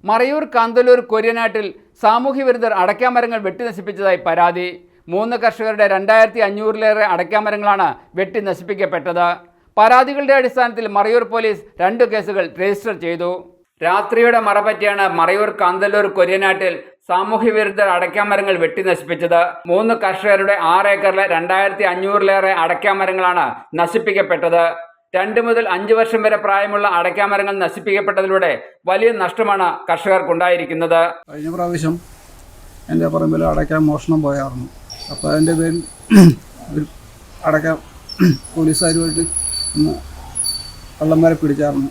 മറയൂർ കാന്തല്ലൂർ കൊര്യനാട്ടിൽ സാമൂഹ്യവിരുദ്ധർ അടയ്ക്കാമരങ്ങൾ വെട്ടി നശിപ്പിച്ചതായി പരാതി. 3 കർഷകരുടെ 2500-ലേറെ അടയ്ക്കാമരങ്ങളാണ് വെട്ടി നശിപ്പിക്കപ്പെട്ടത്. പരാതികളുടെ അടിസ്ഥാനത്തിൽ മറയൂർ പോലീസ് 2 കേസുകൾ രജിസ്റ്റർ ചെയ്തു. രാത്രിയുടെ മറപറ്റിയാണ് മറയൂർ കാന്തല്ലൂർ കൊര്യനാട്ടിൽ സാമൂഹ്യവിരുദ്ധർ അടയ്ക്കാമരങ്ങൾ വെട്ടി നശിപ്പിച്ചത്. 3 കർഷകരുടെ 6 ഏക്കറിലെ 2500-ലേറെ അടയ്ക്കാമരങ്ങളാണ് നശിപ്പിക്കപ്പെട്ടത്. 2 മുതൽ 5 വർഷം വരെ പ്രായമുള്ള അടയ്ക്കാമരങ്ങൾ നശിപ്പിക്കപ്പെട്ടതിലൂടെ വലിയ നഷ്ടമാണ് കർഷകർക്കുണ്ടായിരിക്കുന്നത്. കഴിഞ്ഞ പ്രാവശ്യം എൻ്റെ പറമ്പിൽ അടയ്ക്കാൻ മോഷണം പോയായിരുന്നു. അപ്പോൾ അതിൻ്റെ പേരിൽ അടയ്ക്കാൻ പോലീസുകാരുമായിട്ട് കള്ളന്മാരെ പിടിച്ചായിരുന്നു.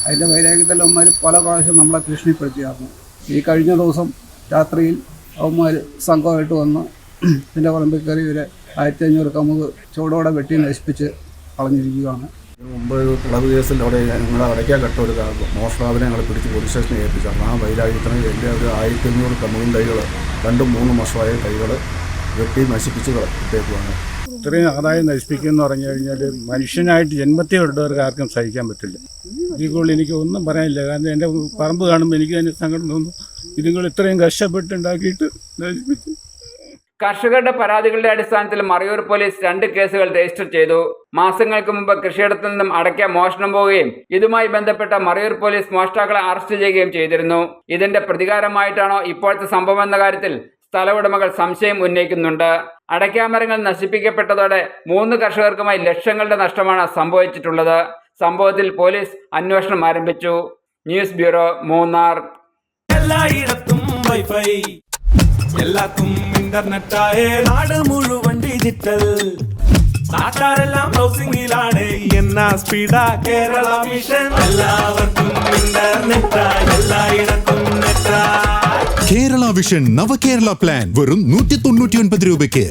അതിൻ്റെ വൈരാഗ്യത്തിൽ അവന്മാർ പല പ്രാവശ്യം നമ്മളെ ഭീഷണിപ്പെടുത്തിയായിരുന്നു. ഈ കഴിഞ്ഞ ദിവസം രാത്രിയിൽ അവന്മാർ സംഘമായിട്ട് വന്ന് എൻ്റെ പറമ്പിൽ കയറി ഇവരെ 1500 കമുക് ചൂടോടെ വെട്ടി നശിപ്പിച്ച് കളഞ്ഞിരിക്കുകയാണ്. മുമ്പ് ഒരു ക്ലബ് കേസിൽ അവിടെ ഞങ്ങൾ അടയ്ക്കാൻ കെട്ട ഒരു മോഷണാവിനെ ഞങ്ങൾ പിടിച്ച് പോലീസ് സ്റ്റേഷനിൽ ഏൽപ്പിച്ചാണ്. ആ വൈരാഗ്യത്തിന് എൻ്റെ ഒരു 1500 കമുകിൻ തൈകൾ 2-3 വർഷമായ തൈകൾ വെട്ടി നശിപ്പിച്ച് ഇട്ടേക്കുവാണ്. ഇത്രയും ആദായം നശിപ്പിക്കുമെന്ന് പറഞ്ഞു കഴിഞ്ഞാൽ മനുഷ്യനായിട്ട് ജന്മത്തെ ഉള്ളവർക്ക് ആർക്കും സഹിക്കാൻ പറ്റില്ല. ഇതിൽ എനിക്ക് ഒന്നും പറയാനില്ല. കാരണം എൻ്റെ പറമ്പ് കാണുമ്പോൾ എനിക്ക് അതിന് സങ്കടം തോന്നുന്നു. ഇതുങ്ങൾ ഇത്രയും കഷ്ടപ്പെട്ടുണ്ടാക്കിയിട്ട് നശിപ്പിച്ചു. കർഷകരുടെ പരാതികളുടെ അടിസ്ഥാനത്തിൽ മറയൂർ പോലീസ് 2 കേസുകൾ രജിസ്റ്റർ ചെയ്തു. മാസങ്ങൾക്ക് മുമ്പ് കൃഷിയിടത്തിൽ നിന്നും അടയ്ക്ക മോഷണം പോവുകയും ഇതുമായി ബന്ധപ്പെട്ട മറയൂർ പോലീസ് മോഷ്ടാക്കളെ അറസ്റ്റ് ചെയ്യുകയും ചെയ്തിരുന്നു. ഇതിന്റെ പ്രതികാരമായിട്ടാണോ ഇപ്പോഴത്തെ സംഭവം എന്ന കാര്യത്തിൽ സ്ഥല ഉടമകൾ സംശയം ഉന്നയിക്കുന്നുണ്ട്. അടയ്ക്കാമരങ്ങൾ നശിപ്പിക്കപ്പെട്ടതോടെ 3 കർഷകർക്കുമായി ലക്ഷങ്ങളുടെ നഷ്ടമാണ് സംഭവിച്ചിട്ടുള്ളത്. സംഭവത്തിൽ പോലീസ് അന്വേഷണം ആരംഭിച്ചു. News bureau, Munnar. എല്ലായിടത്തും വൈഫൈ, എല്ലാത്തും ഇന്റർനെറ്റായ നാട് മുഴുവൻ ഡിജിറ്റൽ. നാട്ടാരെല്ലാം ബ്രൗസിംഗിലാണ്. എന്നാ സ്പീഡാ കേരള മിഷൻ. എല്ലാവർക്കും ഇന്റർനെറ്റാ, എല്ലായിടത്തും നെറ്റാ. കേരള വിഷൻ നവകേരള പ്ലാൻ വെറും 199 രൂപയ്ക്ക്.